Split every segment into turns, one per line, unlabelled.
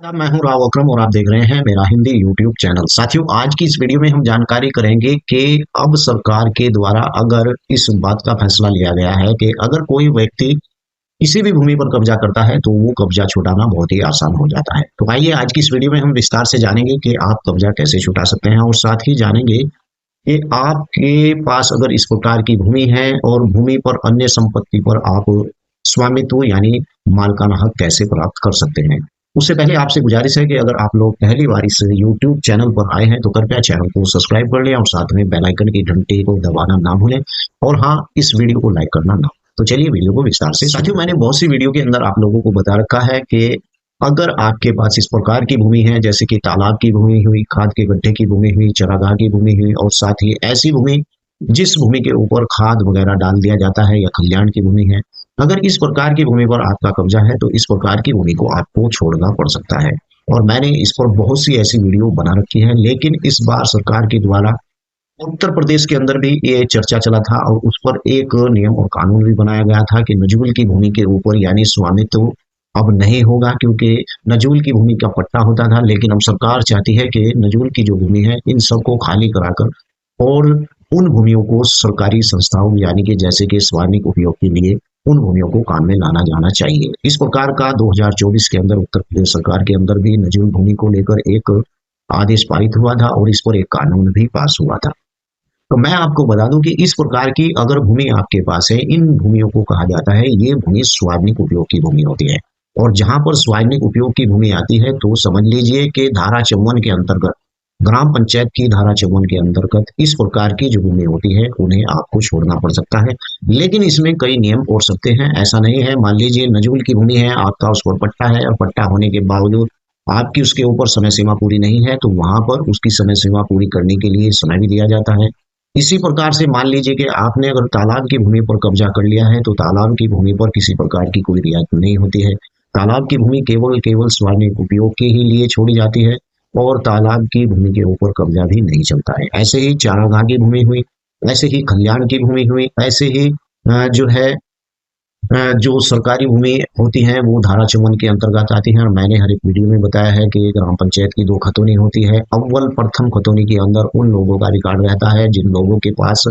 मैं हूं राव अकरम और आप देख रहे हैं मेरा हिंदी यूट्यूब चैनल। साथियों, आज की इस वीडियो में हम जानकारी करेंगे कि अब सरकार के द्वारा अगर इस बात का फैसला लिया गया है कि अगर कोई व्यक्ति किसी भी भूमि पर कब्जा करता है तो वो कब्जा छुटाना बहुत ही आसान हो जाता है। तो आइए आज की इस वीडियो में हम विस्तार से जानेंगे कि आप कब्जा कैसे छुटा सकते हैं और साथ ही जानेंगे कि आपके पास अगर इस प्रकार की भूमि है और भूमि पर अन्य संपत्ति पर आप स्वामित्व यानी मालिकाना हक कैसे प्राप्त कर सकते हैं। उससे पहले आपसे गुजारिश है कि अगर आप लोग पहली बार इस यूट्यूब चैनल पर आए हैं तो कृपया चैनल को सब्सक्राइब कर लें और साथ में बेल आइकन की घंटी को दबाना ना भूलें और हाँ, इस वीडियो को लाइक करना ना। तो चलिए वीडियो को विस्तार से। साथियों, मैंने बहुत सी वीडियो के अंदर आप लोगों को बता रखा है कि अगर आपके पास इस प्रकार की भूमि है, जैसे कि तालाब की भूमि हुई, खाद के गड्ढे की भूमि हुई, चरागाह की भूमि हुई और साथ ही ऐसी भूमि जिस भूमि के ऊपर खाद वगैरह डाल दिया जाता है या खलिहान की भूमि है, अगर इस प्रकार की भूमि पर आपका कब्जा है तो इस प्रकार की भूमि को आपको छोड़ना पड़ सकता है। और मैंने इस पर बहुत सी ऐसी वीडियो बना रखी है, लेकिन इस बार सरकार के द्वारा उत्तर प्रदेश के अंदर भी ये चर्चा चला था और उस पर एक नियम और कानून भी बनाया गया था कि नजूल की भूमि के ऊपर यानी स्वामित्व अब नहीं होगा, क्योंकि नजूल की भूमि का पट्टा होता था। लेकिन अब सरकार चाहती है कि नजूल की जो भूमि है इन सबको खाली कराकर और उन भूमियों को सरकारी संस्थाओं यानी कि जैसे कि सार्वजनिक उपयोग के लिए उन भूमियों को काम में लाना जाना चाहिए। इस प्रकार का 2024 के अंदर उत्तर प्रदेश सरकार के अंदर भी नजूल भूमि को लेकर एक आदेश पारित हुआ था और इस पर एक कानून भी पास हुआ था। तो मैं आपको बता दूं कि इस प्रकार की अगर भूमि आपके पास है, इन भूमियों को कहा जाता है ये भूमि सार्वजनिक उपयोग की भूमि होती है। और जहां पर सार्वजनिक उपयोग की भूमि आती है तो समझ लीजिए कि धारा 54 के अंतर्गत, ग्राम पंचायत की धारा 54 के अंतर्गत इस प्रकार की जो भूमि होती है उन्हें आपको छोड़ना पड़ सकता है। लेकिन इसमें कई नियम और शर्तें हैं। ऐसा नहीं है, मान लीजिए नजूल की भूमि है, आपका उस पर पट्टा है और पट्टा होने के बावजूद आपकी उसके ऊपर समय सीमा पूरी नहीं है तो वहां पर उसकी समय सीमा पूरी करने के लिए समय भी दिया जाता है। इसी प्रकार से मान लीजिए कि आपने अगर तालाब की भूमि पर कब्जा कर लिया है तो तालाब की भूमि पर किसी प्रकार की कोई रियायत नहीं होती है। तालाब की भूमि केवल केवल सार्वजनिक उपयोग के ही लिए छोड़ी जाती है और तालाब की भूमि के ऊपर कब्जा भी नहीं चलता है। ऐसे ही चारागाह की भूमि हुई, ऐसे ही खलिहान की भूमि हुई, ऐसे ही जो है जो सरकारी भूमि होती है वो धारा 54 के अंतर्गत आती है। और मैंने हर एक वीडियो में बताया है कि ग्राम पंचायत की दो खतौनी होती है। अव्वल प्रथम खतौनी के अंदर उन लोगों का रिकॉर्ड रहता है जिन लोगों के पास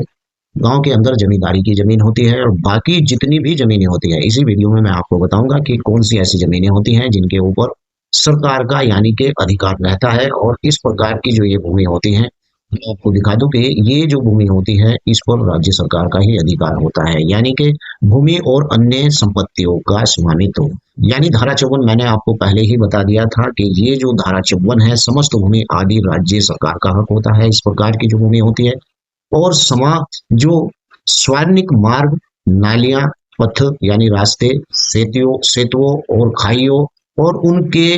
गांव के अंदर जमींदारी की जमीन होती है, और बाकी जितनी भी जमीनें होती है इसी वीडियो में मैं आपको बताऊंगा कि कौन सी ऐसी जमीनें होती हैं जिनके ऊपर सरकार का यानी कि अधिकार रहता है। और इस प्रकार की जो ये भूमि होती है, मैं आपको दिखा दूं कि ये जो भूमि होती है इस पर राज्य सरकार का ही अधिकार होता है, यानी कि भूमि और अन्य संपत्तियों का स्वामित्व। यानी धारा 54 मैंने आपको पहले ही बता दिया था कि ये जो धारा 54 है, समस्त भूमि आदि राज्य सरकार का हक होता है। इस प्रकार की जो भूमि होती है और जो सार्वजनिक मार्ग, नालियां, पथ यानी रास्ते, सेतुओं सेतुओं और खाइयों और उनके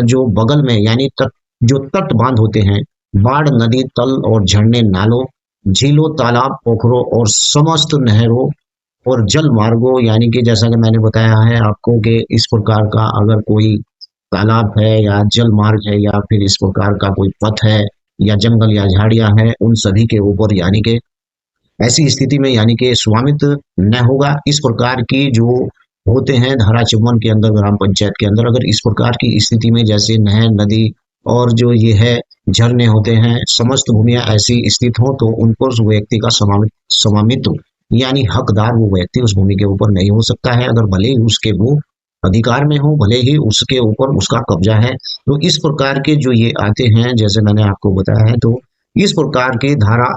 जो बगल में यानी जो तट बांध होते हैं, बाढ़, नदी तल और झरने, नालों, झीलों, तालाब, पोखरों और समस्त नहरों और जल मार्गों, यानी कि जैसा कि मैंने बताया है आपको कि इस प्रकार का अगर कोई तालाब है या जल मार्ग है या फिर इस प्रकार का कोई पथ है या जंगल या झाड़ियां हैं, उन सभी के ऊपर यानी कि ऐसी स्थिति में यानी कि स्वामित्व न होगा। इस प्रकार की जो होते हैं धारा 54 के अंदर, ग्राम पंचायत के अंदर, अगर इस प्रकार की स्थिति में जैसे नहर, नदी और जो ये है झरने होते हैं, समस्त भूमियां ऐसी स्थित हो तो उन पर उस व्यक्ति का स्वामित्व यानी हकदार वो व्यक्ति उस भूमि के ऊपर नहीं हो सकता है, अगर भले ही उसके वो अधिकार में हो, भले ही उसके ऊपर उसका कब्जा है। तो इस प्रकार के जो ये आते हैं, जैसे मैंने आपको बताया है, तो इस प्रकार के धारा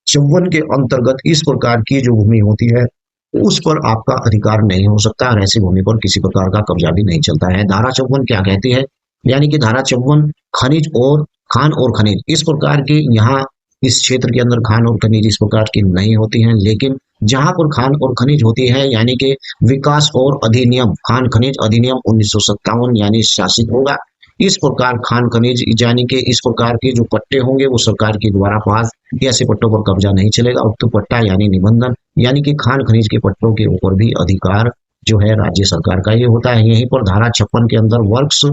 54 के अंतर्गत इस प्रकार की जो भूमि होती है उस पर आपका अधिकार नहीं हो सकता और ऐसी भूमि पर किसी प्रकार का कब्जा भी नहीं चलता है। धारा 54 क्या कहती है, यानी कि धारा 54 खनिज और खान और खनिज, इस प्रकार की यहाँ इस क्षेत्र के अंदर खान और खनिज इस प्रकार की नहीं होती हैं। लेकिन जहां पर खान और खनिज होती है यानी कि विकास और अधिनियम, खान खनिज अधिनियम 1957 यानी शासित होगा। इस प्रकार खान खनिज यानी कि इस प्रकार के जो पट्टे होंगे वो सरकार के द्वारा पास, ऐसे पट्टों पर कब्जा नहीं चलेगा। उक्त पट्टा यानी निबंधन यानी कि खान खनिज के पट्टों के ऊपर भी अधिकार जो है राज्य सरकार का ये होता है। यहीं पर धारा 56 के अंदर वर्क्स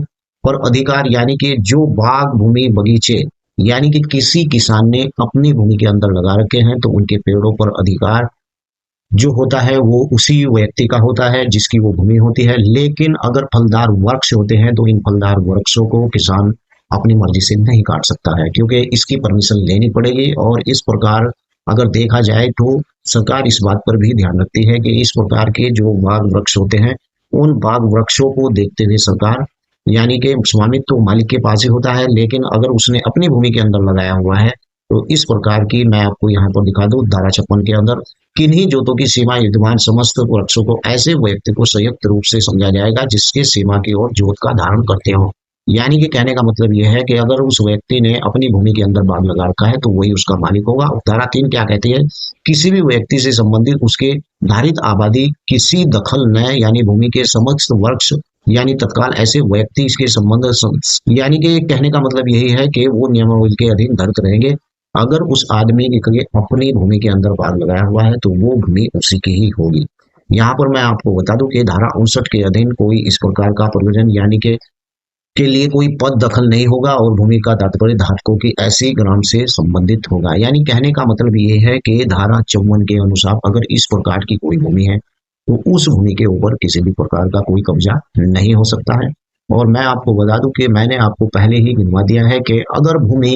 पर अधिकार यानी कि जो बाग, भूमि, बगीचे यानी कि किसी किसान ने अपनी भूमि के अंदर लगा रखे हैं तो उनके पेड़ों पर अधिकार जो होता है वो उसी व्यक्ति का होता है जिसकी वो भूमि होती है। लेकिन अगर फलदार वृक्ष होते हैं तो इन फलदार वृक्षों को किसान अपनी मर्जी से नहीं काट सकता है, क्योंकि इसकी परमिशन लेनी पड़ेगी। और इस प्रकार अगर देखा जाए तो सरकार इस बात पर भी ध्यान रखती है कि इस प्रकार के जो बाग वृक्ष होते हैं उन बाग वृक्षों को देखते हुए सरकार, यानी कि स्वामित्व तो मालिक के पास ही होता है, लेकिन अगर उसने अपनी भूमि के अंदर लगाया हुआ है तो इस प्रकार की, मैं आपको यहाँ पर दिखा दूं, धारा 56 के अंदर किन्हीं जोतों की सीमा विद्यमान समस्त वृक्षों को ऐसे व्यक्ति को संयुक्त रूप से समझा जाएगा जिसके सीमा की ओर जोत का धारण करते हो। यानी कि कहने का मतलब यह है कि अगर उस व्यक्ति ने अपनी भूमि के अंदर बाग लगा रखा है तो वही उसका मालिक होगा। और धारा 3 क्या कहती है, किसी भी व्यक्ति से संबंधित उसके धारित आबादी किसी दखल न, यानी भूमि के समस्त वृक्ष यानी तत्काल ऐसे व्यक्ति इसके संबंध, यानी कि कहने का मतलब यही है कि वो नियमावली के अधीन धरत रहेंगे। अगर उस आदमी के अपनी भूमि के अंदर बाग लगाया हुआ है तो वो भूमि उसी की ही होगी। यहाँ पर मैं आपको बता दूं कि धारा 59 के अधीन कोई इस प्रकार का प्रयोजन यानी के लिए कोई पद दखल नहीं होगा और भूमि का तात्पर्य धारकों की ऐसी ग्राम से संबंधित होगा। यानी कहने का मतलब ये है कि धारा 54 के अनुसार अगर इस प्रकार की कोई भूमि है तो उस भूमि के ऊपर किसी भी प्रकार का कोई कब्जा नहीं हो सकता है। और मैं आपको बता दूं कि मैंने आपको पहले ही गिनवा दिया है कि अगर भूमि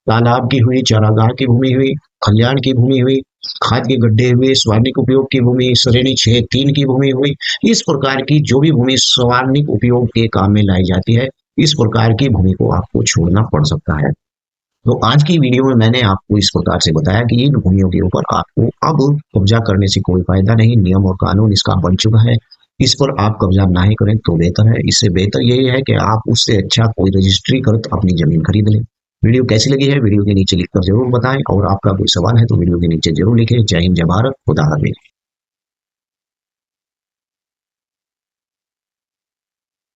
तालाब की हुई, चारागाह की भूमि हुई, खलिहान की भूमि हुई, खाद के गड्ढे हुए, स्वार्निक उपयोग की भूमि, श्रेणी 6(3) की भूमि हुई, इस प्रकार की जो भी भूमि स्वार्निक उपयोग के काम में लाई जाती है, इस प्रकार की भूमि को आपको छोड़ना पड़ सकता है। तो आज की वीडियो में मैंने आपको इस प्रकार से बताया कि इन भूमियों के ऊपर आपको अब कब्जा करने से कोई फायदा नहीं, नियम और कानून इसका बन चुका है, इस पर आप कब्जा ना ही करें तो बेहतर है। इससे बेहतर यही है कि आप उससे अच्छा कोई रजिस्ट्री कर अपनी जमीन खरीद लें। वीडियो कैसी लगी है वीडियो के नीचे लिखकर जरूर बताएं, और आपका कोई सवाल है तो वीडियो के नीचे जरूर लिखें। जय हिंद, जय भारत, खुदा हाफिज।